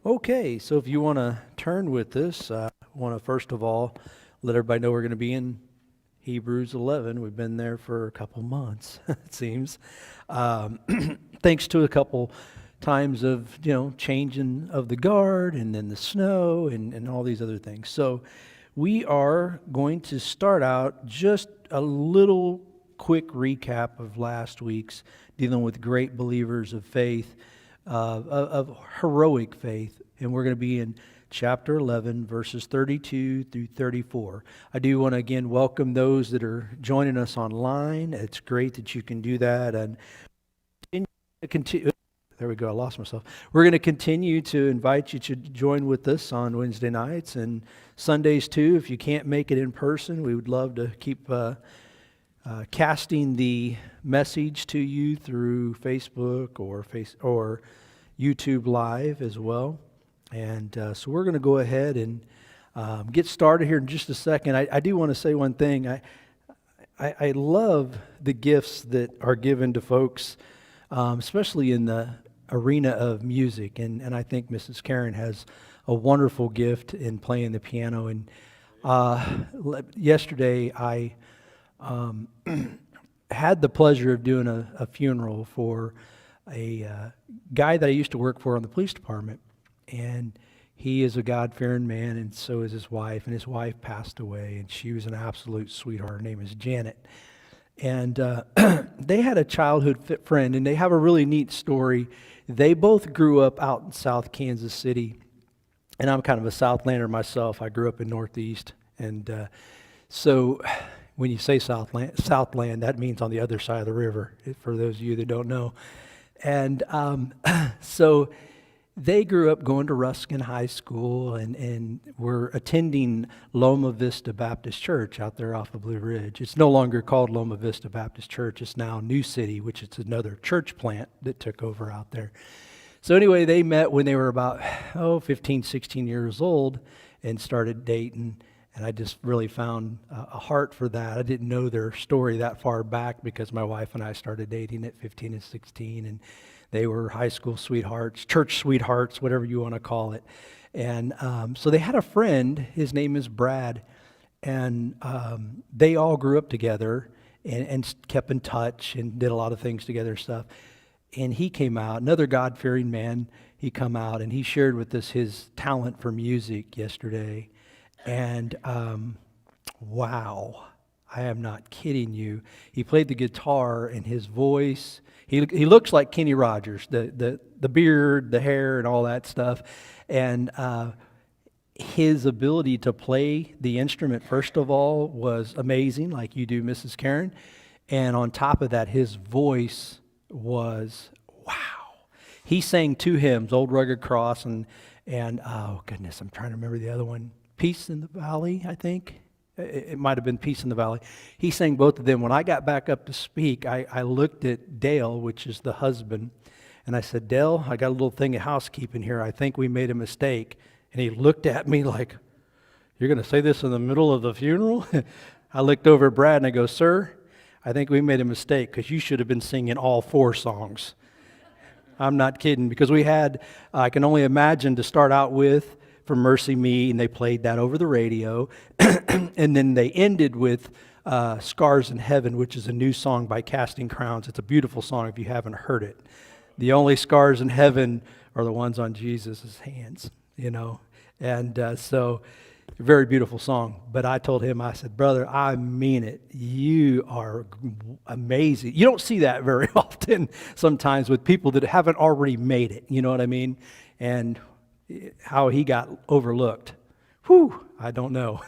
Okay, so if you want to turn with this, I want to first of all let everybody know we're going to be in Hebrews 11. We've been there for a couple months, it seems. Um, Thanks to a couple times of, changing of the guard and then the snow and all these other things. So we are going to start out just a little quick recap of last week's dealing with great believers of faith. Of heroic faith, and we're going to be in chapter 11, verses 32 through 34. I do want to again welcome those that are joining us online. It's great that you can do that, and there we go, I lost myself. We're going to continue to invite you to join with us on Wednesday nights and Sundays too. If you can't make it in person, we would love to keep casting the message to you through Facebook or YouTube Live as well. And so we're going to go ahead and get started here in just a second. I do want to say one thing. I love the gifts that are given to folks, especially in the arena of music. And I think Mrs. Karen has a wonderful gift in playing the piano. And yesterday I had the pleasure of doing a funeral for a guy that I used to work for on the police department, and he is a God-fearing man, and so is his wife, and his wife passed away, and she was an absolute sweetheart. Her name is Janet, and they had a childhood friend, and they have a really neat story. They both grew up out in South Kansas City, and I'm kind of a Southlander myself. I grew up in Northeast, and so when you say Southland, that means on the other side of the river, for those of you that don't know. And so they grew up going to Ruskin High School and were attending Loma Vista Baptist Church out there off of Blue Ridge. It's no longer called Loma Vista Baptist Church. It's now New City, which is another church plant that took over out there. So anyway, they met when they were about 15, 16 years old and started dating. And I just really found a heart for that. I didn't know their story that far back because my wife and I started dating at 15 and 16, and they were high school sweethearts, church sweethearts, whatever you want to call it. And so they had a friend, his name is Brad, and they all grew up together and kept in touch and did a lot of things together and stuff. And he came out, another God-fearing man, he come out and he shared with us his talent for music yesterday. And wow, I am not kidding you. He played the guitar, and his voice, he looks like Kenny Rogers, the beard, the hair, and all that stuff. And his ability to play the instrument, first of all, was amazing, like you do, Mrs. Karen. And on top of that, his voice was wow. He sang two hymns, Old Rugged Cross, and oh goodness, I'm trying to remember the other one. Peace in the Valley, I think. It might have been Peace in the Valley. He sang both of them. When I got back up to speak, I looked at Dale, which is the husband, and I said, Dale, I got a little thing of housekeeping here. I think we made a mistake. And he looked at me like, you're going to say this in the middle of the funeral? I looked over at Brad and I go, sir, I think we made a mistake because you should have been singing all four songs. I'm not kidding, because we had, I can only imagine to start out with, For Mercy Me, and they played that over the radio. And then they ended with Scars in Heaven, which is a new song by Casting Crowns. It's a beautiful song if you haven't heard it. The only scars in heaven are the ones on Jesus' hands, And so, very beautiful song. But I told him, I said, brother, I mean it. You are amazing. You don't see that very often sometimes with people that haven't already made it. You know what I mean? And how he got overlooked. Whew, I don't know.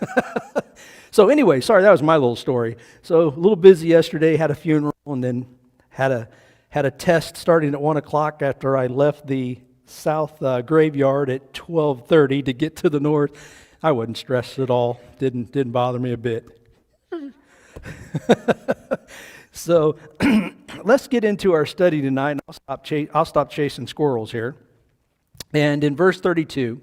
So anyway, sorry, that was my little story. So a little busy yesterday, had a funeral, and then had a test starting at 1 o'clock after I left the south graveyard at 12:30 to get to the north. I wasn't stressed at all. Didn't bother me a bit. So let's get into our study tonight. And I'll stop chasing squirrels here. And in verse 32,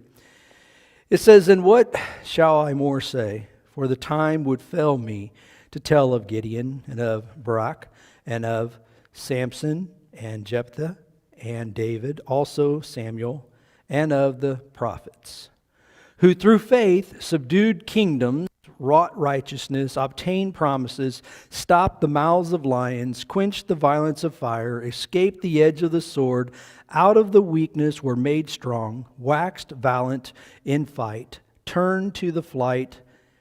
it says, And what shall I more say? For the time would fail me to tell of Gideon and of Barak and of Samson and Jephthah and David, also Samuel and of the prophets, who through faith subdued kingdoms, wrought righteousness, obtained promises, stopped the mouths of lions, quenched the violence of fire, escaped the edge of the sword, out of the weakness were made strong, waxed valiant in fight, turned to flight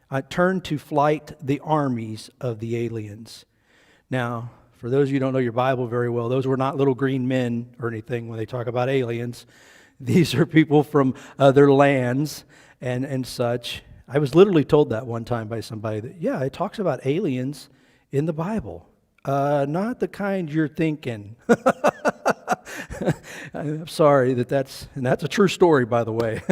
the armies of the aliens. Now, for those of you who don't know your Bible very well, those were not little green men or anything when they talk about aliens. These are people from other lands and such. I was literally told that one time by somebody that, yeah, it talks about aliens in the Bible. Not the kind you're thinking. I'm sorry that's a true story, by the way.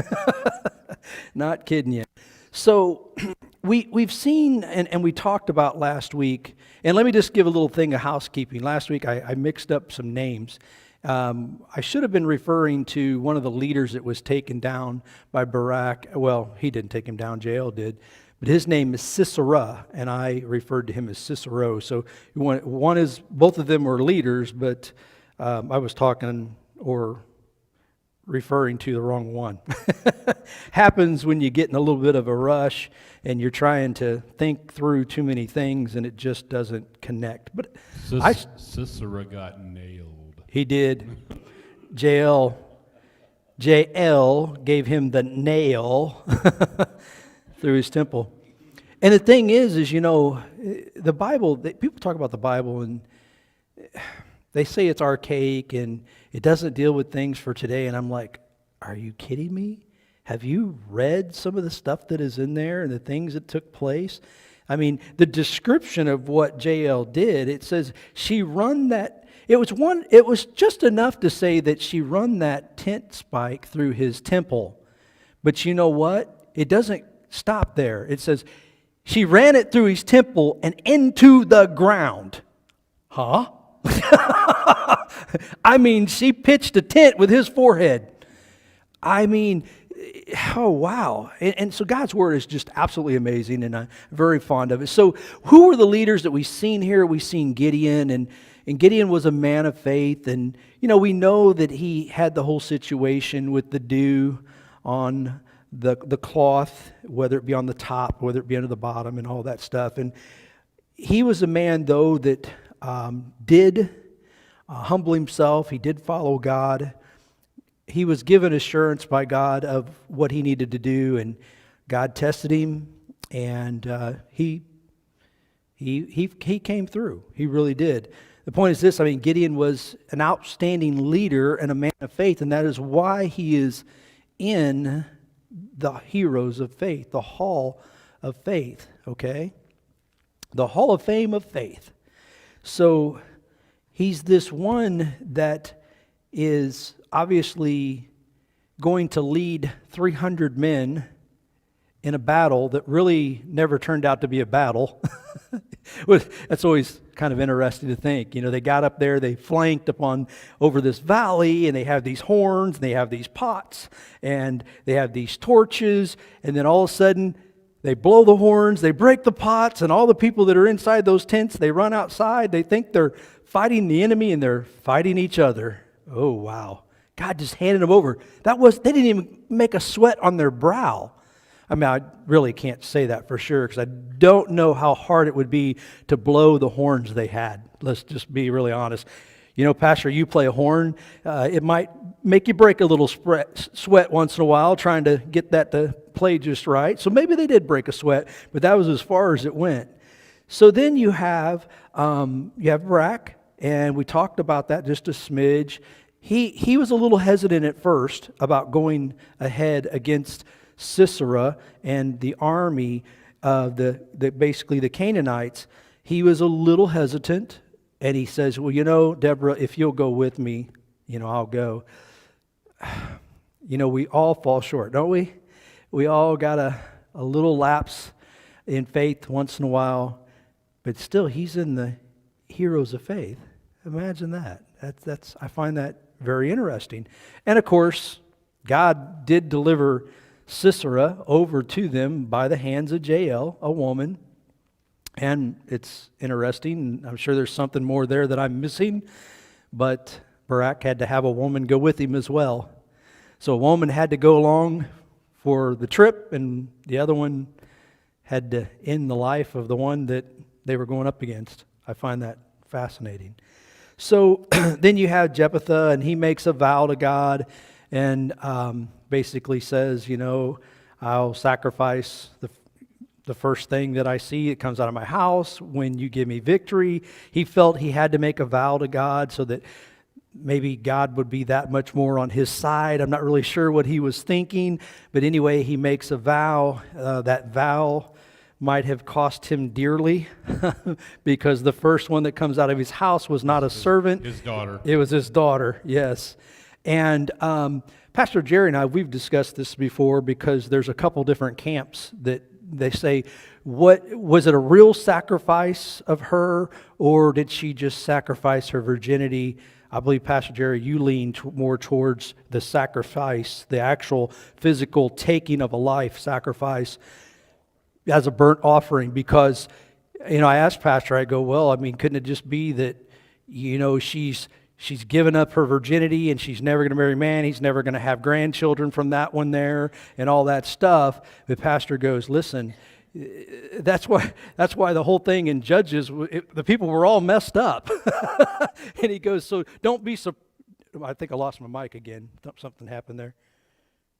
Not kidding you. So we've seen, and we talked about last week, and let me just give a little thing of housekeeping. Last week I mixed up some names. I should have been referring to one of the leaders that was taken down by Barak. Well, he didn't take him down, Jael did. But his name is Sisera, and I referred to him as Cicero. So one is, both of them were leaders, but I was talking or referring to the wrong one. Happens when you get in a little bit of a rush and you're trying to think through too many things and it just doesn't connect. But Sisera got nailed. He did. Jael gave him the nail through his temple. And the thing is, you know, the Bible, people talk about the Bible and they say it's archaic and it doesn't deal with things for today. And I'm like, are you kidding me? Have you read some of the stuff that is in there and the things that took place? I mean, the description of what Jael did, it says she run that. It was just enough to say that she run that tent spike through his temple. But you know what? It doesn't stop there. It says she ran it through his temple and into the ground. Huh? I mean, she pitched a tent with his forehead. I mean, oh, wow. And so God's Word is just absolutely amazing, and I'm very fond of it. So who were the leaders that we've seen here? We've seen Gideon, and Gideon was a man of faith. And, you know, we know that he had the whole situation with the dew on the cloth, whether it be on the top, whether it be under the bottom, and all that stuff. And he was a man, though, that did humble himself. He did follow God. He was given assurance by God of what he needed to do, and God tested him, and he came through. He really did. The point is this, I mean, Gideon was an outstanding leader and a man of faith, and that is why he is in the heroes of faith, the hall of faith, okay? The hall of fame of faith. So he's this one that is obviously going to lead 300 men in a battle that really never turned out to be a battle. That's always kind of interesting to think. You know, they got up there, they flanked over this valley, and they have these horns, and they have these pots, and they have these torches, and then all of a sudden, they blow the horns, they break the pots, and all the people that are inside those tents, they run outside, they think they're fighting the enemy, and they're fighting each other. Oh, wow. God just handed them over. They didn't even make a sweat on their brow. I mean, I really can't say that for sure because I don't know how hard it would be to blow the horns they had. Let's just be really honest. You know, Pastor, you play a horn. It might make you break a little sweat once in a while trying to get that to play just right. So maybe they did break a sweat, but that was as far as it went. So then you have Barak, and we talked about that just a smidge. He was a little hesitant at first about going ahead against Sisera and the army of basically the Canaanites. He was a little hesitant, and he says, well, you know, Deborah, if you'll go with me, you know, I'll go. You know, we all fall short, don't we? We all got a little lapse in faith once in a while, but still, he's in the heroes of faith. Imagine that. I find that very interesting. And of course, God did deliver Sisera over to them by the hands of Jael, a woman. And it's interesting. I'm sure there's something more there that I'm missing. But Barak had to have a woman go with him as well. So a woman had to go along for the trip, and the other one had to end the life of the one that they were going up against. I find that fascinating. So then you have Jephthah, and he makes a vow to God and basically says, I'll sacrifice the first thing that I see that comes out of my house when you give me victory. He felt he had to make a vow to God so that maybe God would be that much more on his side. I'm not really sure what he was thinking, but anyway, he makes a vow. That vow might have cost him dearly because the first one that comes out of his house was not a servant. His daughter. It was his daughter, yes. And Pastor Jerry and I, we've discussed this before because there's a couple different camps that they say, what was it, a real sacrifice of her, or did she just sacrifice her virginity? I believe, Pastor Jerry, you lean more towards the sacrifice, the actual physical taking of a life sacrifice as a burnt offering, because, I asked Pastor, I go, well, couldn't it just be that, she's given up her virginity and she's never going to marry a man, he's never going to have grandchildren from that one there and all that stuff. The pastor goes, listen, that's why the whole thing in Judges, the people were all messed up. And he goes, so don't be so. I think I lost my mic again. Something happened there.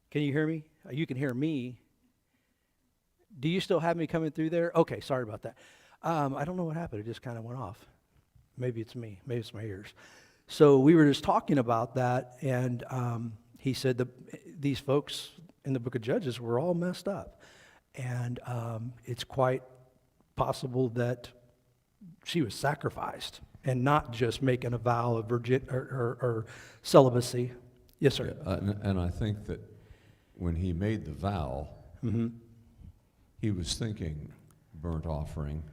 Can you hear me? You can hear me. Do you still have me coming through there? Okay, sorry about that. I don't know what happened. It just kind of went off. Maybe it's me. Maybe it's my ears. So we were just talking about that, and he said these folks in the book of Judges were all messed up. And it's quite possible that she was sacrificed and not just making a vow of or celibacy. Yes, sir. Yeah, and I think that when he made the vow, Mm-hmm. he was thinking burnt offering.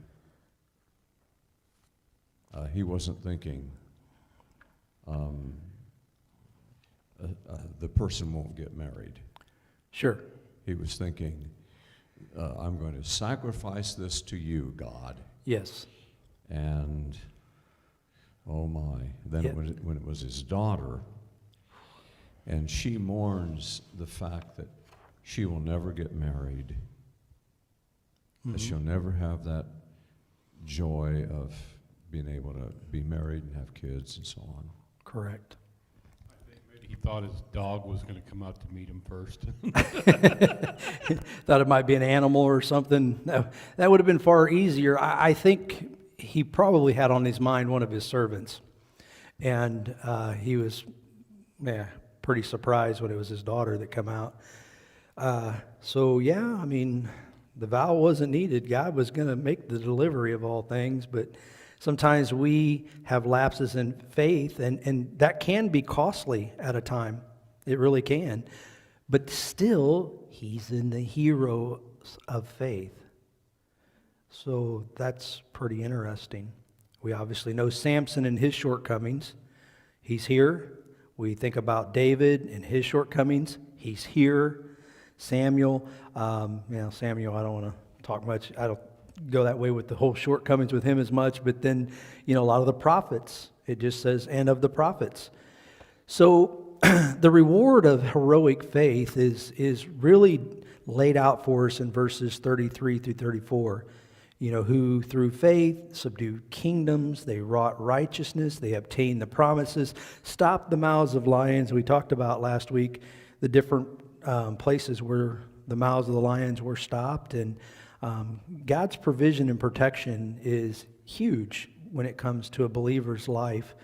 He wasn't thinking the person won't get married. Sure. He was thinking, I'm going to sacrifice this to you, God. Yes. And, oh my, then Yeah. when it was his daughter, and she mourns the fact that she will never get married, Mm-hmm. that she'll never have that joy of being able to be married and have kids and so on. Correct. I think maybe he thought his dog was going to come out to meet him first. Thought it might be an animal or something. No, that would have been far easier. I think he probably had on his mind one of his servants. And he was pretty surprised when it was his daughter that come out. The vow wasn't needed. God was going to make the delivery of all things, but sometimes we have lapses in faith, and that can be costly at a time. It really can. But still, he's in the heroes of faith. So that's pretty interesting. We obviously know Samson and his shortcomings. He's here. We think about David and his shortcomings. He's here. Samuel, Samuel, I don't want to talk much. I don't go that way with the whole shortcomings with him as much. But then, a lot of the prophets, it just says, and of the prophets. So the reward of heroic faith is really laid out for us in verses 33 through 34. Who through faith subdued kingdoms, they wrought righteousness, they obtained the promises, stopped the mouths of lions. We talked about last week the different places where the mouths of the lions were stopped. And God's provision and protection is huge when it comes to a believer's life.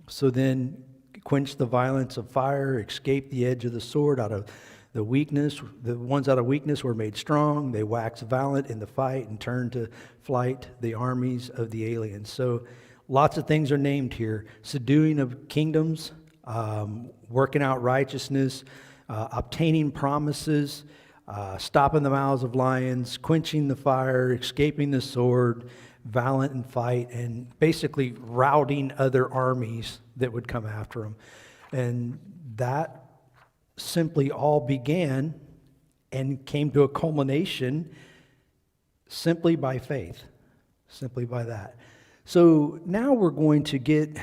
So then quench the violence of fire, escape the edge of the sword out of the weakness. The ones out of weakness were made strong. They waxed valiant in the fight and turned to flight the armies of the aliens. So lots of things are named here. Subduing of kingdoms, working out righteousness, obtaining promises, stopping the mouths of lions, quenching the fire, escaping the sword, valiant in fight, and basically routing other armies that would come after him. And that simply all began and came to a culmination simply by faith, simply by that. So now we're going to get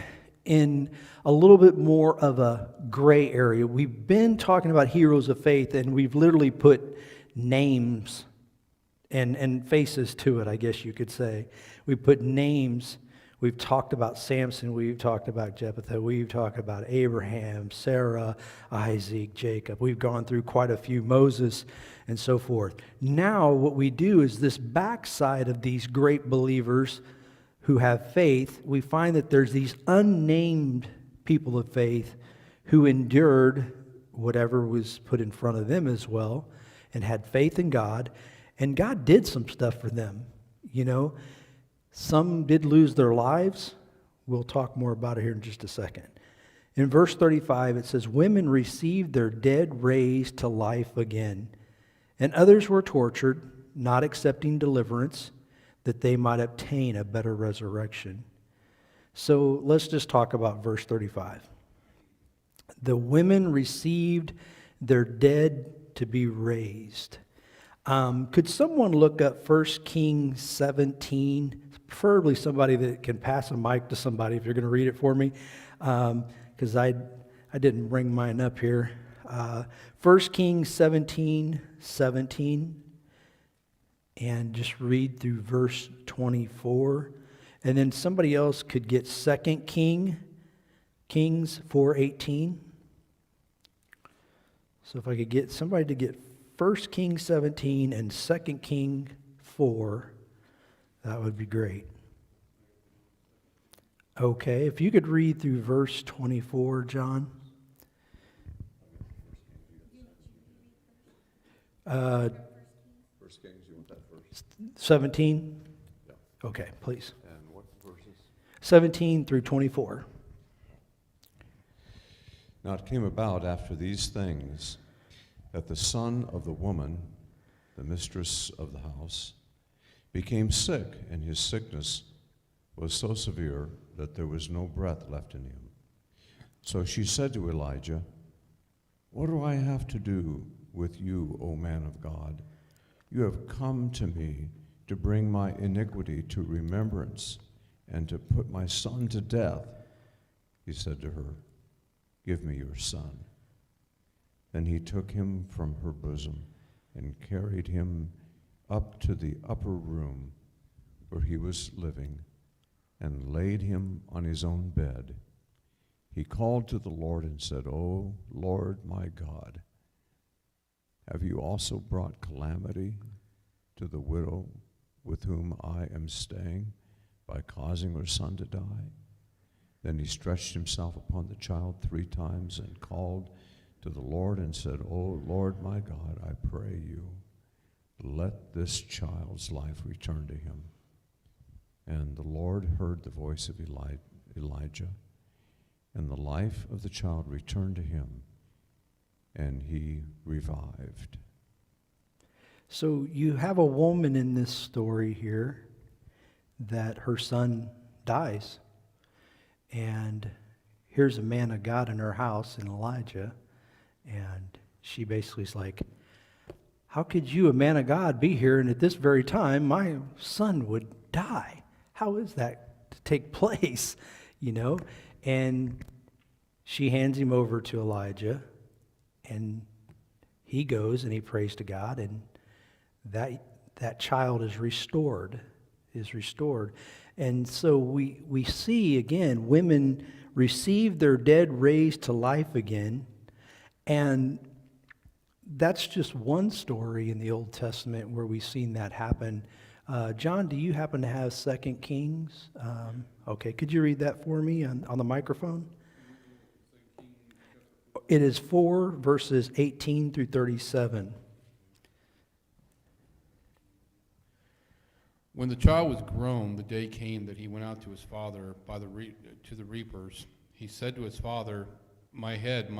in a little bit more of a gray area. We've been talking about heroes of faith, and we've literally put names and faces to it, I guess you could say. We put names. We've talked about Samson. We've talked about Jephthah. We've talked about Abraham, Sarah, Isaac, Jacob. We've gone through quite a few, Moses, and so forth. Now what we do is this backside of these great believers who have faith, we find that there's these unnamed people of faith who endured whatever was put in front of them as well and had faith in God. And God did some stuff for them, you know. Some did lose their lives. We'll talk more about it here in just a second. In verse 35, it says, women received their dead raised to life again, and others were tortured, not accepting deliverance, that they might obtain a better resurrection. So let's just talk about verse 35. The women received their dead to be raised. Could someone look up 1 Kings 17? Preferably somebody that can pass a mic to somebody if you're going to read it for me, because I didn't bring mine up here. 1 Kings 17:17, and just read through verse 24. And then somebody else could get 2 Kings 4:18. So if I could get somebody to get 1 Kings 17 and 2 Kings 4, that would be great. Okay, if you could read through verse 24, John. 1 Kings, you want that first? 17? Yeah. Okay, please. And what verses? 17 through 24. Now it came about after these things that the son of the woman, the mistress of the house, became sick, and his sickness was so severe that there was no breath left in him. So she said to Elijah, what do I have to do with you, O man of God? You have come to me to bring my iniquity to remembrance and to put my son to death. He said to her, give me your son. Then he took him from her bosom and carried him up to the upper room where he was living and laid him on his own bed. He called to the Lord and said, O Lord my God, have you also brought calamity to the widow with whom I am staying by causing her son to die? Then he stretched himself upon the child 3 times and called to the Lord and said, O Lord my God, I pray you, let this child's life return to him. And the Lord heard the voice of Elijah, and the life of the child returned to him, and he revived. So you have a woman in this story here that her son dies. And here's a man of God in her house, in Elijah, and she basically is like, how could you, a man of God, be here and at this very time my son would die? How is that to take place? You know? And she hands him over to Elijah, and he goes and he prays to God, and that child is restored. And so we see, again, women receive their dead raised to life again. And that's just one story in the Old Testament where we've seen that happen. John, do you happen to have 2 Kings? Okay, could you read that for me on the microphone? It is 4 verses 18 through 37. When the child was grown, the day came that he went out to his father to the reapers. He said to his father, my head,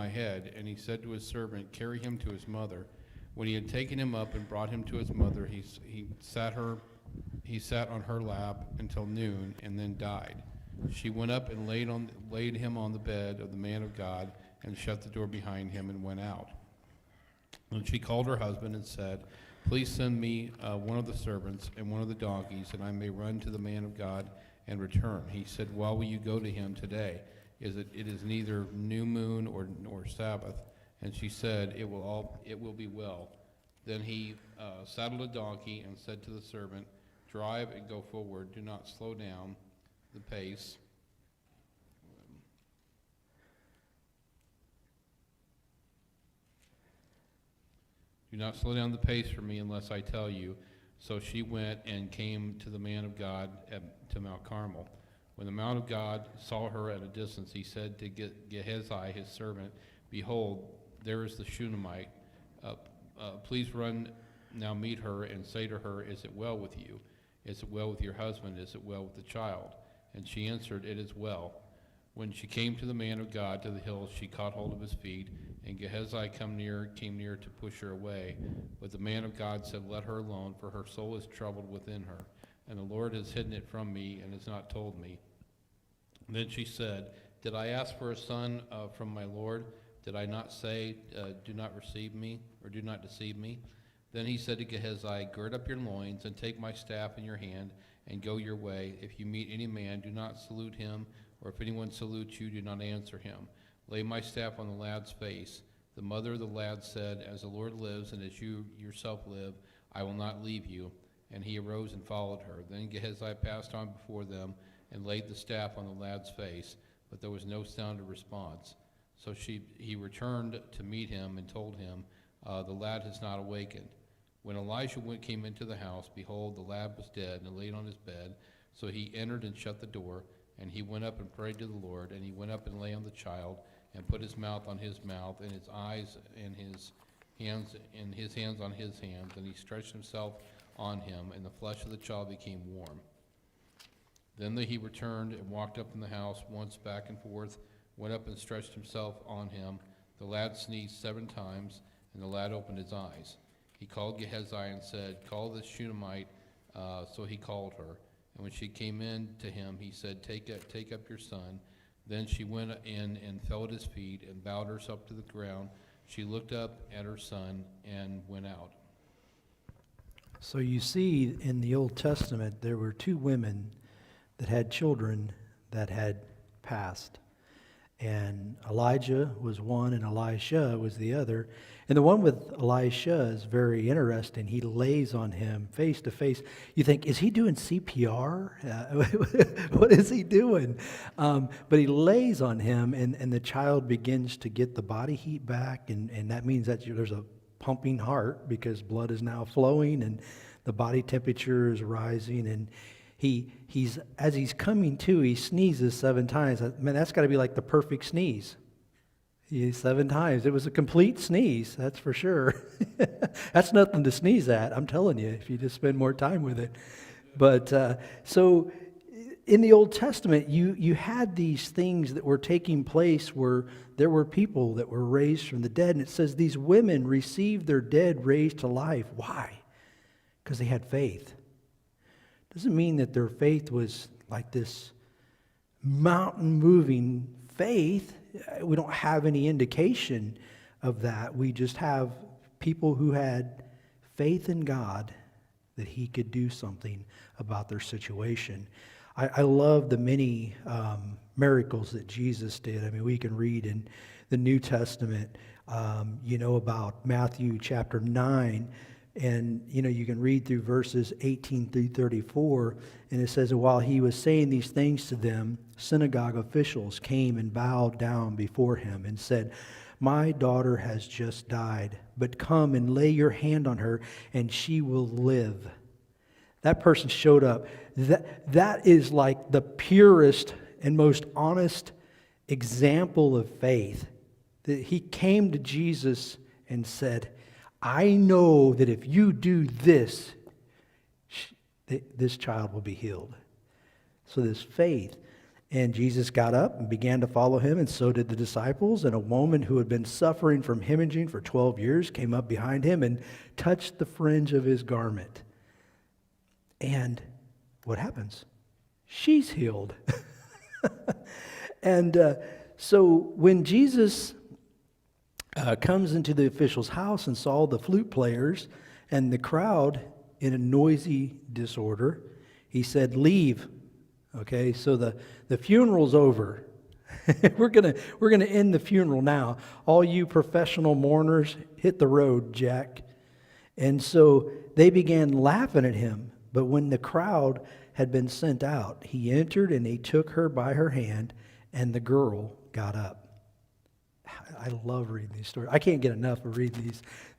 and he said to his servant, carry him to his mother. When he had taken him up and brought him to his mother, he sat on her lap until noon, and then died. She went up and laid him on the bed of the man of God, and shut the door behind him and went out. And she called her husband and said, please send me one of the servants and one of the donkeys, and I may run to the man of God and return. He said, well, will you go to him today? it is neither new moon nor Sabbath. And she said, it will be well. Then he saddled a donkey and said to the servant, drive and go forward. Do not slow down the pace. Do not slow down the pace for me unless I tell you. So she went and came to the man of God to Mount Carmel. When the man of God saw her at a distance, he said to Gehazi, his servant, behold, there is the Shunammite. Please run now, meet her, and say to her, is it well with you? Is it well with your husband? Is it well with the child? And she answered, it is well. When she came to the man of God to the hills, she caught hold of his feet, and Gehazi came near to push her away. But the man of God said, let her alone, for her soul is troubled within her, and the Lord has hidden it from me and has not told me. And then she said, did I ask for a son from my Lord? Did I not say, do not receive me, or do not deceive me? Then he said to Gehazi, gird up your loins, and take my staff in your hand, and go your way. If you meet any man, do not salute him, or if anyone salutes you, do not answer him. Lay my staff on the lad's face. The mother of the lad said, as the Lord lives, and as you yourself live, I will not leave you. And he arose and followed her. Then Gehazi passed on before them, and laid the staff on the lad's face, but there was no sound of response. So he returned to meet him and told him, the lad has not awakened. When Elijah came into the house, behold, the lad was dead and laid on his bed. So he entered and shut the door, and he went up and prayed to the Lord. And he went up and lay on the child, and put his mouth on his mouth, and his eyes and his hands on his hands. And he stretched himself on him, and the flesh of the child became warm. Then he returned and walked up in the house once back and forth, went up and stretched himself on him. The lad sneezed 7 times, and the lad opened his eyes. He called Gehazi and said, call this Shunammite. So he called her. And when she came in to him, he said, take up your son. Then she went in and fell at his feet and bowed herself to the ground. She looked up at her son and went out. So you see in the Old Testament, there were 2 women that had children that had passed. And Elijah was one and Elisha was the other. And the one with Elisha is very interesting. He lays on him face to face. You think, is he doing CPR? What is he doing? But he lays on him, and the child begins to get the body heat back. And that means that there's a pumping heart because blood is now flowing and the body temperature is rising. And he's as he's coming to, he sneezes 7 times. Man, that's got to be like the perfect sneeze. 7 times. It was a complete sneeze, that's for sure. That's nothing to sneeze at, I'm telling you, if you just spend more time with it. But so in the Old Testament, you had these things that were taking place where there were people that were raised from the dead. And it says these women received their dead raised to life. Why? Because they had faith. Doesn't mean that their faith was like this mountain-moving faith. We don't have any indication of that. We just have people who had faith in God that He could do something about their situation. I love the many miracles that Jesus did. I mean, we can read in the New Testament, about Matthew chapter 9. And, you can read through verses 18 through 34, and it says, while he was saying these things to them, synagogue officials came and bowed down before him and said, my daughter has just died, but come and lay your hand on her, and she will live. That person showed up. That is like the purest and most honest example of faith. That he came to Jesus and said, I know that if you do this, this child will be healed. So this faith. And Jesus got up and began to follow him, and so did the disciples. And a woman who had been suffering from hemorrhaging for 12 years came up behind him and touched the fringe of his garment. And what happens? She's healed. And so when Jesus comes into the official's house and saw the flute players and the crowd in a noisy disorder, he said, leave. Okay, so the funeral's over. we're gonna end the funeral now. All you professional mourners, hit the road, Jack. And so they began laughing at him. But when the crowd had been sent out, he entered and he took her by her hand, and the girl got up. I love reading these stories. I can't get enough of reading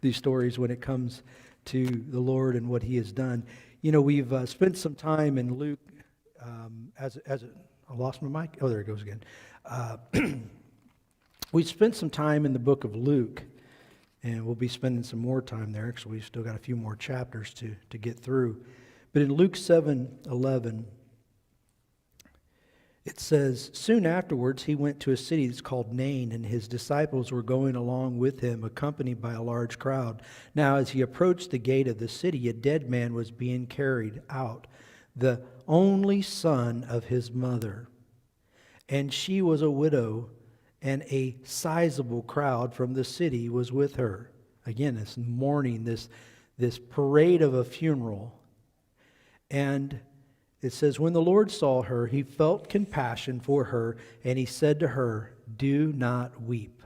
these stories when it comes to the Lord and what He has done. You know, we've spent some time in Luke. I lost my mic. Oh, there it goes again. We spent some time in the book of Luke, and we'll be spending some more time there because we've still got a few more chapters to get through. But in Luke 7:11, it says, "Soon afterwards he went to a city that's called Nain, and his disciples were going along with him, accompanied by a large crowd. Now as he approached the gate of the city, a dead man was being carried out, the only son of his mother. And she was a widow, and a sizable crowd from the city was with her." Again, this mourning, this parade of a funeral. And it says, "When the Lord saw her, he felt compassion for her, and he said to her, 'Do not weep.'"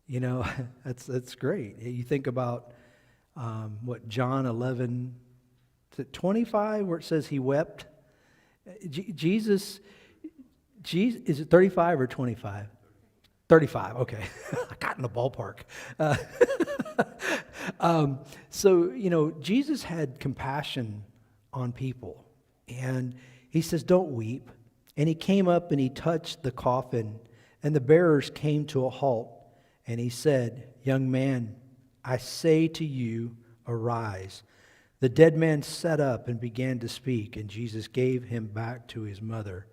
You know, that's great. You think about John 11:25, where it says he wept. Jesus, is it 35 or 25? 35, okay. I got in the ballpark. So, you know, Jesus had compassion on people. And he says, "Don't weep." And he came up and he touched the coffin, and the bearers came to a halt. And he said, "Young man, I say to you, arise." The dead man sat up and began to speak, and Jesus gave him back to his mother.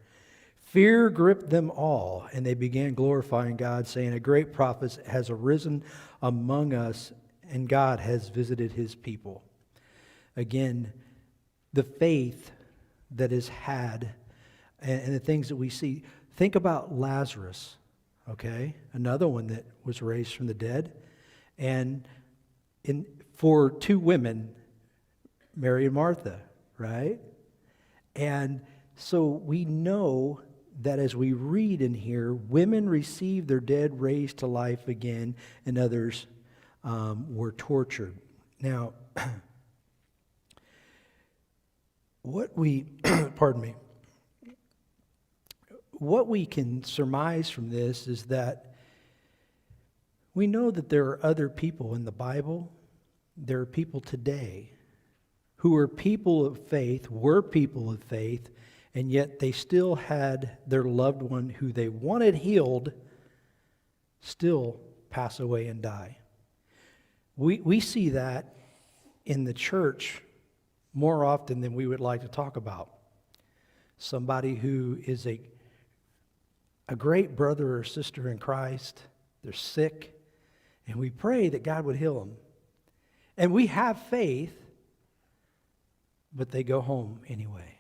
Fear gripped them all, and they began glorifying God, saying, "A great prophet has arisen among us, and God has visited his people." Again, the faith that is had and the things that we see. Think about Lazarus, okay? Another one that was raised from the dead. And for two women, Mary and Martha, right? And so we know that as we read in here, women received their dead raised to life again, and others were tortured. Now, what we can surmise from this is that we know that there are other people in the Bible, there are people today who were people of faith, and yet they still had their loved one who they wanted healed still pass away and die. We see that in the church more often than we would like to talk about. Somebody who is a great brother or sister in Christ, they're sick, and we pray that God would heal them. And we have faith, but they go home anyway.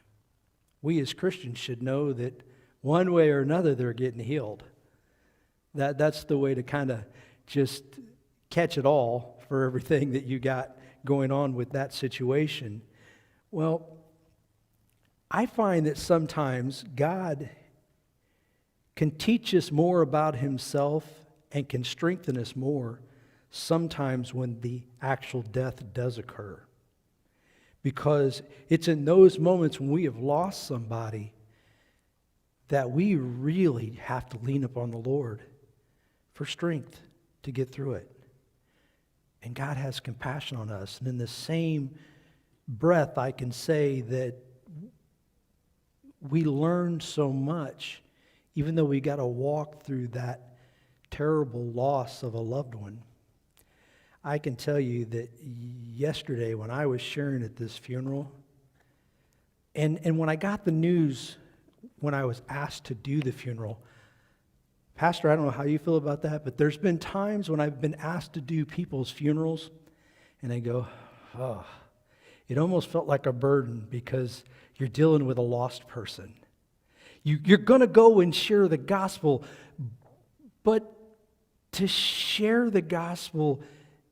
We as Christians should know that one way or another they're getting healed. That's the way to kind of just catch it all for everything that you got going on with that situation. Well, I find that sometimes God can teach us more about himself and can strengthen us more sometimes when the actual death does occur. Because it's in those moments when we have lost somebody that we really have to lean upon the Lord for strength to get through it. And God has compassion on us. And in the same breath, I can say that we learn so much, even though we got to walk through that terrible loss of a loved one. I can tell you that yesterday when I was sharing at this funeral, and when I got the news, when I was asked to do the funeral, Pastor, I don't know how you feel about that, but there's been times when I've been asked to do people's funerals, and I go, oh, it almost felt like a burden because you're dealing with a lost person. You're going to go and share the gospel, but to share the gospel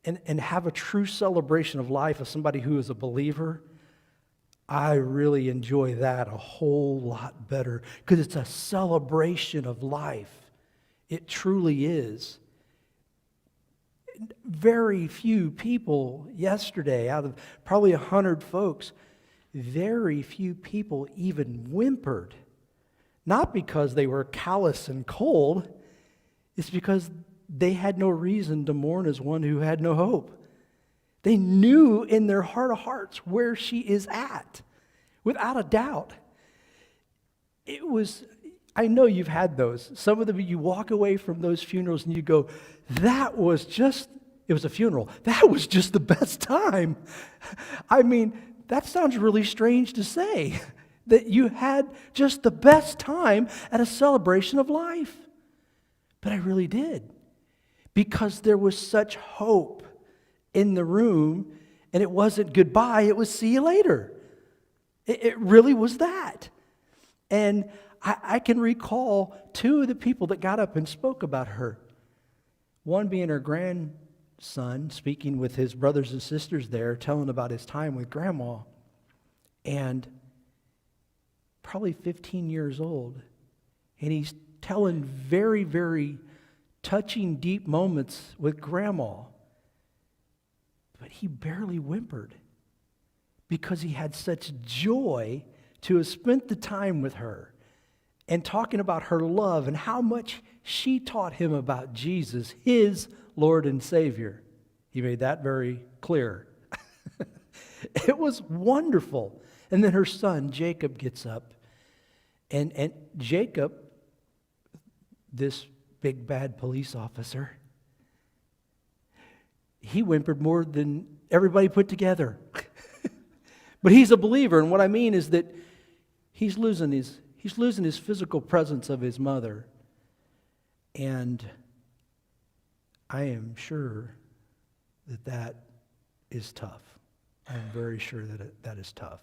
and have a true celebration of life of somebody who is a believer, I really enjoy that a whole lot better because it's a celebration of life. It truly is. Very few people yesterday, out of probably 100 folks, very few people even whimpered. Not because they were callous and cold, it's because they had no reason to mourn as one who had no hope. They knew in their heart of hearts where she is at, without a doubt. It was, I know you've had those. Some of them, you walk away from those funerals and you go, it was a funeral. That was just the best time. I mean, that sounds really strange to say, that you had just the best time at a celebration of life. But I really did, because there was such hope in the room, and it wasn't goodbye, it was see you later. It really was that. And I can recall two of the people that got up and spoke about her. One being her grandson, speaking with his brothers and sisters there, telling about his time with Grandma. And probably 15 years old. And he's telling very, very touching, deep moments with Grandma. But he barely whimpered because he had such joy to have spent the time with her and talking about her love and how much she taught him about Jesus, his Lord and Savior. He made that very clear. It was wonderful. And then her son, Jacob, gets up. And Jacob, this big bad police officer, he whimpered more than everybody put together. But he's a believer, and what I mean is that he's losing his physical presence of his mother. And I am sure that is tough. I'm very sure that is tough.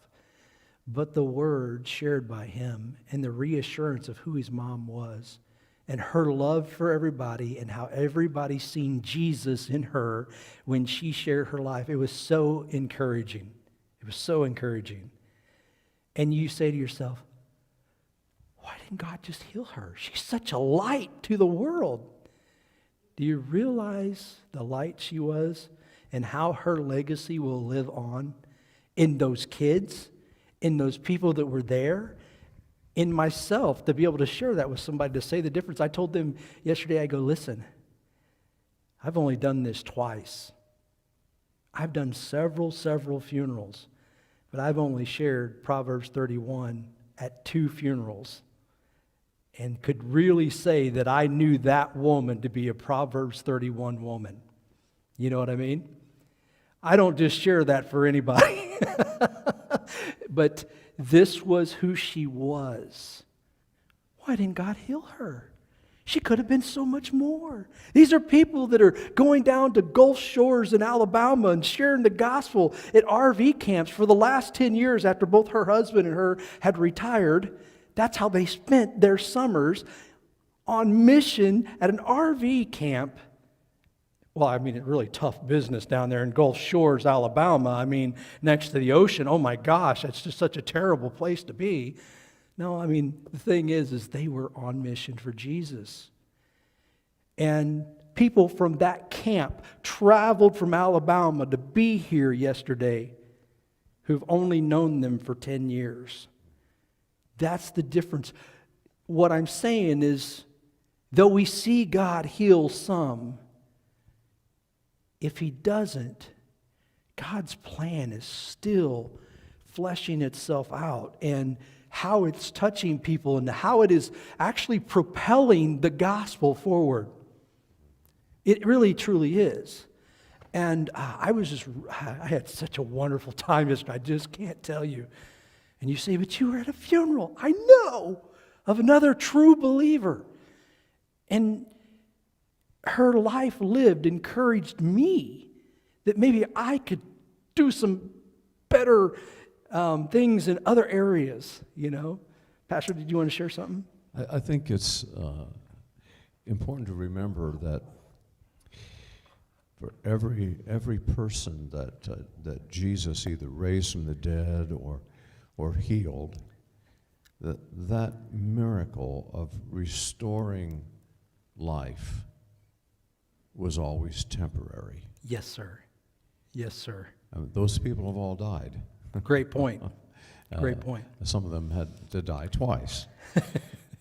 But the word shared by him and the reassurance of who his mom was and her love for everybody and how everybody seen Jesus in her when she shared her life, it was so encouraging. It was so encouraging. And you say to yourself, why didn't God just heal her? She's such a light to the world. Do you realize the light she was and how her legacy will live on in those kids, in those people that were there, in myself, to be able to share that with somebody, to say the difference? I told them yesterday, I go, listen, I've only done this twice. I've done several funerals, but I've only shared Proverbs 31 at 2 funerals and could really say that I knew that woman to be a Proverbs 31 woman. You know what I mean? I don't just share that for anybody. But this was who she was. Why didn't God heal her? She could have been so much more. These are people that are going down to Gulf Shores in Alabama and sharing the gospel at RV camps for the last 10 years after both her husband and her had retired. That's how they spent their summers, on mission at an RV camp. Well, I mean, it's really tough business down there in Gulf Shores, Alabama. I mean, next to the ocean. Oh my gosh, it's just such a terrible place to be. No, I mean, the thing is they were on mission for Jesus. And people from that camp traveled from Alabama to be here yesterday who've only known them for 10 years. That's the difference. What I'm saying is, though we see God heal some, if He doesn't, God's plan is still fleshing itself out, and how it's touching people and how it is actually propelling the gospel forward. It really, truly is. And I had such a wonderful time yesterday. I just can't tell you. And you say, but you were at a funeral. I know, of another true believer. And her life lived encouraged me that maybe I could do some better things in other areas, you know. Pastor, did you want to share something? I think it's important to remember that for every person that Jesus either raised from the dead or or healed, that miracle of restoring life was always temporary. Yes, sir. Yes, sir. Those people have all died. Great point. Great point. Some of them had to die twice.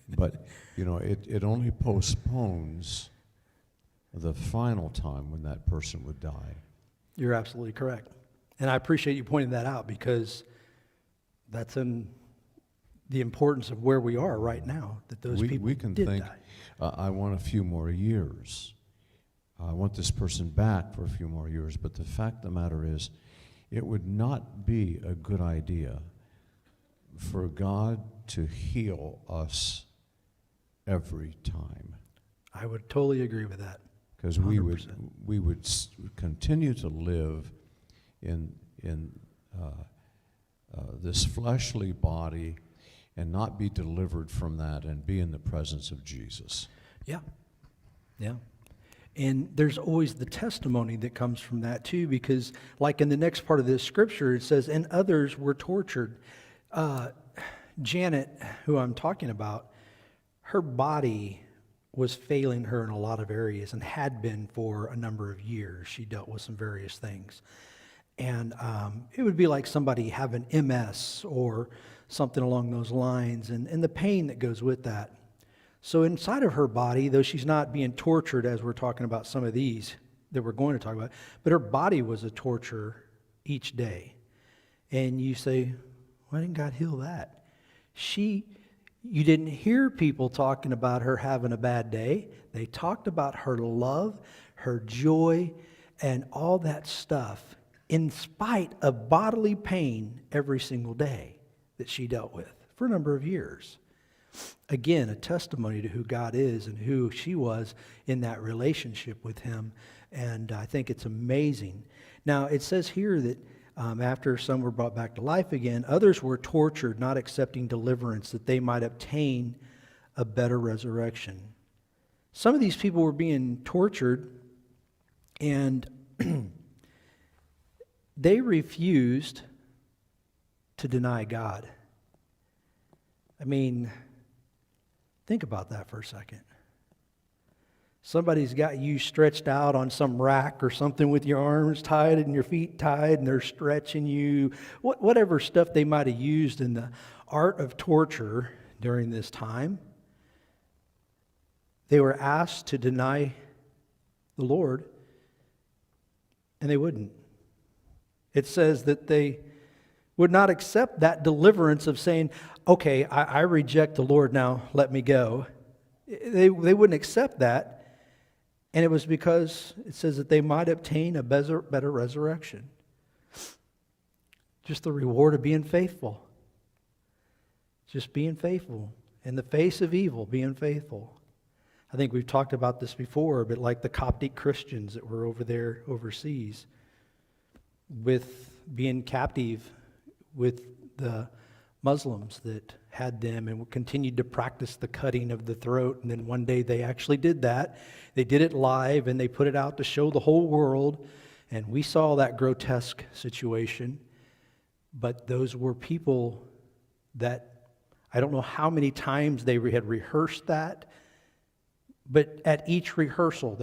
But, it only postpones the final time when that person would die. You're absolutely correct. And I appreciate you pointing that out, because that's in the importance of where we are right now, that those people we can did think, die. I want a few more years. I want this person back for a few more years. But the fact of the matter is, it would not be a good idea for God to heal us every time. I would totally agree with that. Because we would continue to live in this fleshly body and not be delivered from that and be in the presence of Jesus. Yeah. Yeah. And there's always the testimony that comes from that too, because like in the next part of this scripture, it says, and others were tortured. Janet, who I'm talking about, her body was failing her in a lot of areas and had been for a number of years. She dealt with some various things. And it would be like somebody having MS or something along those lines, and the pain that goes with that. So inside of her body, though she's not being tortured as we're talking about some of these that we're going to talk about, but her body was a torture each day. And you say, why didn't God heal that? You didn't hear people talking about her having a bad day. They talked about her love, her joy, and all that stuff in spite of bodily pain every single day that she dealt with for a number of years. Again, a testimony to who God is and who she was in that relationship with him. And I think it's amazing. Now, it says here that after some were brought back to life again, others were tortured, not accepting deliverance, that they might obtain a better resurrection. Some of these people were being tortured, and they refused to deny God. I mean, think about that for a second. Somebody's got you stretched out on some rack or something with your arms tied and your feet tied, and they're stretching you. Whatever stuff they might have used in the art of torture during this time. They were asked to deny the Lord, and they wouldn't. It says that they would not accept that deliverance of saying, okay, I reject the Lord now, let me go. They wouldn't accept that. And it was because it says that they might obtain a better resurrection. Just the reward of being faithful. Just being faithful. In the face of evil, being faithful. I think we've talked about this before, but like the Coptic Christians that were over there overseas, with being captive with the Muslims that had them and continued to practice the cutting of the throat. And then one day they actually did that. They did it live and they put it out to show the whole world. And we saw that grotesque situation. But those were people that, I don't know how many times they had rehearsed that. But at each rehearsal,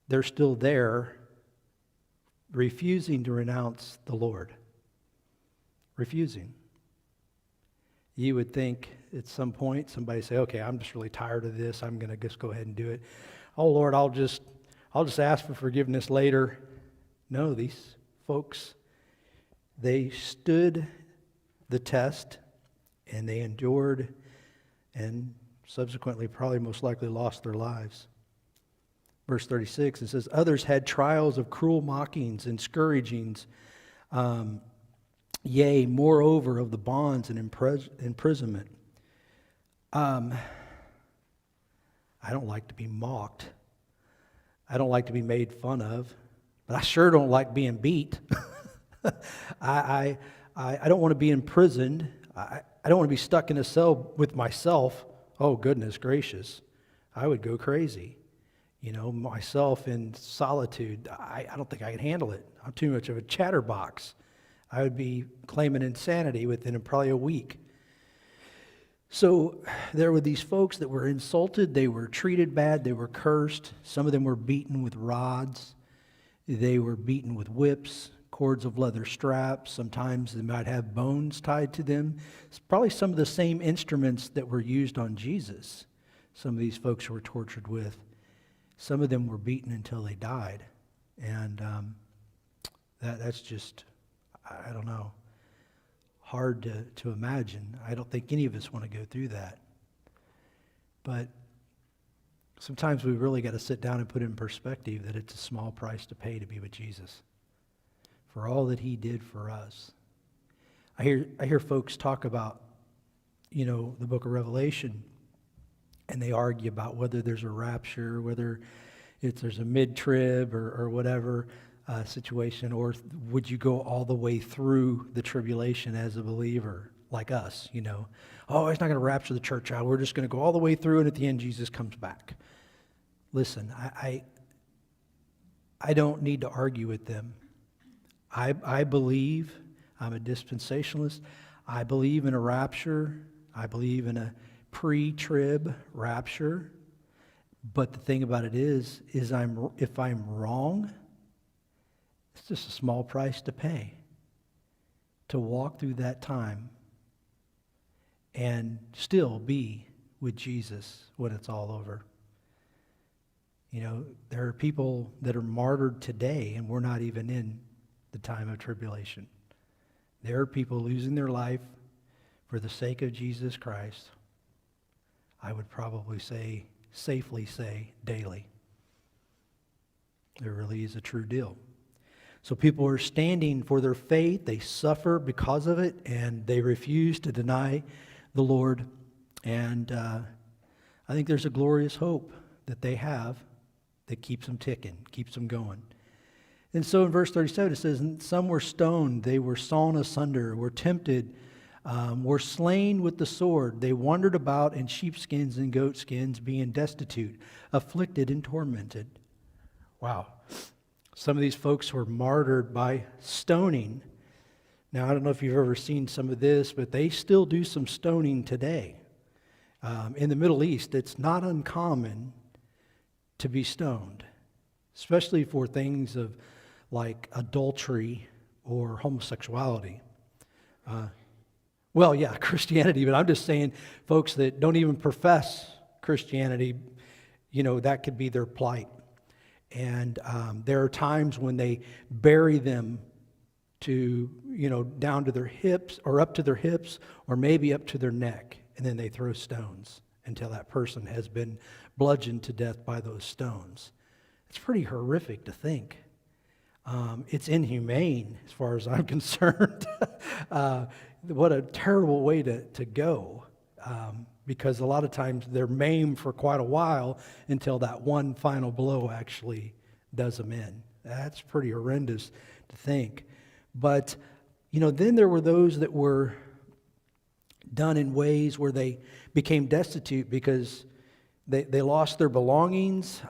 they're still there, refusing to renounce the Lord. Refusing. You would think at some point somebody say, okay, I'm just really tired of this. I'm going to just go ahead and do it. Oh, Lord, I'll just ask for forgiveness later. No, these folks, they stood the test and they endured and subsequently probably most likely lost their lives. Verse 36, it says, others had trials of cruel mockings and scourgings, yea, moreover, of the bonds and imprisonment. I don't like to be mocked. I don't like to be made fun of. But I sure don't like being beat. I don't want to be imprisoned. I don't want to be stuck in a cell with myself. Oh, goodness gracious. I would go crazy. Myself in solitude. I don't think I can handle it. I'm too much of a chatterbox. I would be claiming insanity within probably a week. So there were these folks that were insulted, they were treated bad, they were cursed. Some of them were beaten with rods. They were beaten with whips, cords of leather straps. Sometimes they might have bones tied to them. It's probably some of the same instruments that were used on Jesus. Some of these folks were tortured with. Some of them were beaten until they died. And that's just, I don't know, hard to imagine. I don't think any of us want to go through that. But sometimes we really got to sit down and put it in perspective that it's a small price to pay to be with Jesus for all that he did for us. I hear folks talk about, the book of Revelation, and they argue about whether there's a rapture, whether there's a mid-trib or whatever situation, or would you go all the way through the tribulation as a believer, like us, Oh, he's not going to rapture the church out. We're just going to go all the way through, and at the end, Jesus comes back. Listen, I don't need to argue with them. I believe, I'm a dispensationalist, I believe in a rapture. I believe in a pre-trib rapture. But the thing about it is if I'm wrong, it's just a small price to pay to walk through that time and still be with Jesus when it's all over. There are people that are martyred today, and we're not even in the time of tribulation. There are people losing their life for the sake of Jesus Christ. I would probably safely say daily. There really is a true deal. So people are standing for their faith. They suffer because of it, and they refuse to deny the Lord. And I think there's a glorious hope that they have that keeps them ticking, keeps them going. And so in verse 37 it says, "And some were stoned, they were sawn asunder, were tempted, were slain with the sword. They wandered about in sheepskins and goatskins, being destitute, afflicted, and tormented." Wow. Some of these folks were martyred by stoning. Now, I don't know if you've ever seen some of this, but they still do some stoning today. In the Middle East, it's not uncommon to be stoned, especially for things of like adultery or homosexuality. Well, yeah, Christianity, but I'm just saying folks that don't even profess Christianity, that could be their plight. And there are times when they bury them to, down to their hips or up to their hips or maybe up to their neck, and then they throw stones until that person has been bludgeoned to death by those stones. It's pretty horrific to think. It's inhumane as far as I'm concerned. What a terrible way to go. Because a lot of times they're maimed for quite a while until that one final blow actually does them in. That's pretty horrendous to think. But, then there were those that were done in ways where they became destitute because they lost their belongings.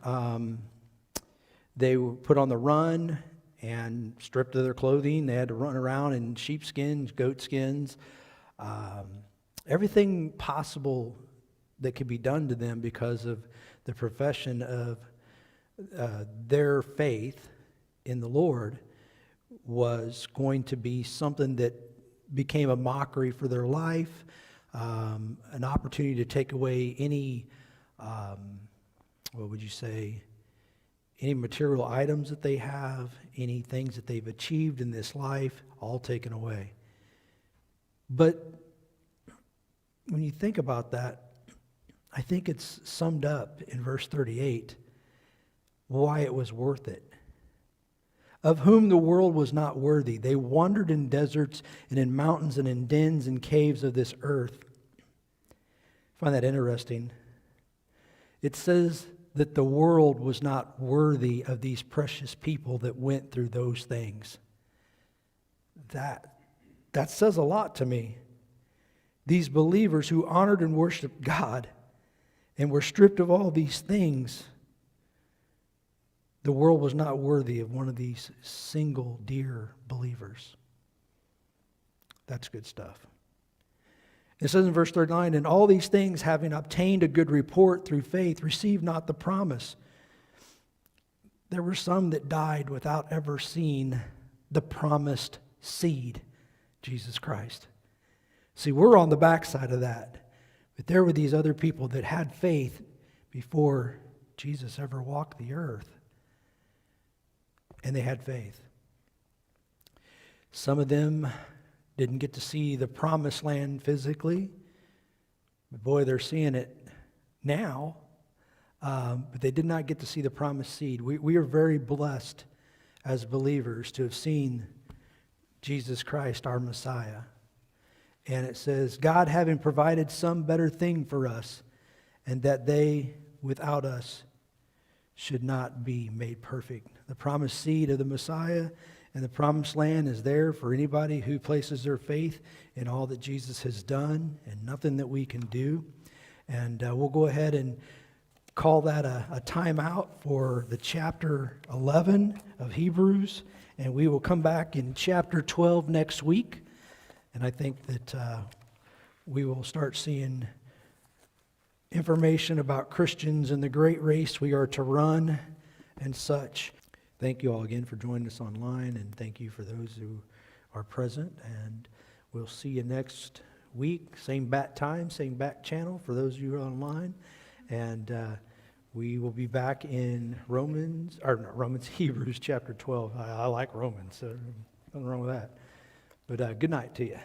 They were put on the run and stripped of their clothing. They had to run around in sheepskins, goatskins, everything possible that could be done to them because of the profession of their faith in the Lord was going to be something that became a mockery for their life, an opportunity to take away any, any material items that they have, any things that they've achieved in this life, all taken away. But when you think about that, I think it's summed up in verse 38 why it was worth it. "Of whom the world was not worthy. They wandered in deserts and in mountains and in dens and caves of this earth." I find that interesting. It says that the world was not worthy of these precious people that went through those things. That says a lot to me. These believers who honored and worshiped God and were stripped of all these things, the world was not worthy of one of these single dear believers. That's good stuff. It says in verse 39, "And all these things, having obtained a good report through faith, received not the promise. There were some that died without ever seeing the promised seed, Jesus Christ." See, we're on the backside of that. But there were these other people that had faith before Jesus ever walked the earth. And they had faith. Some of them didn't get to see the promised land physically. But boy, they're seeing it now. But they did not get to see the promised seed. We are very blessed as believers to have seen Jesus Christ, our Messiah. And it says, "God having provided some better thing for us, and that they without us should not be made perfect." The promised seed of the Messiah and the promised land is there for anybody who places their faith in all that Jesus has done and nothing that we can do. And we'll go ahead and call that a timeout for the chapter 11 of Hebrews. And we will come back in chapter 12 next week. And I think that we will start seeing information about Christians and the great race we are to run and such. Thank you all again for joining us online, and thank you for those who are present. And we'll see you next week, same bat time, same back channel for those of you who are online. And we will be back in Hebrews chapter 12. I like Romans, so nothing wrong with that. But good night to you.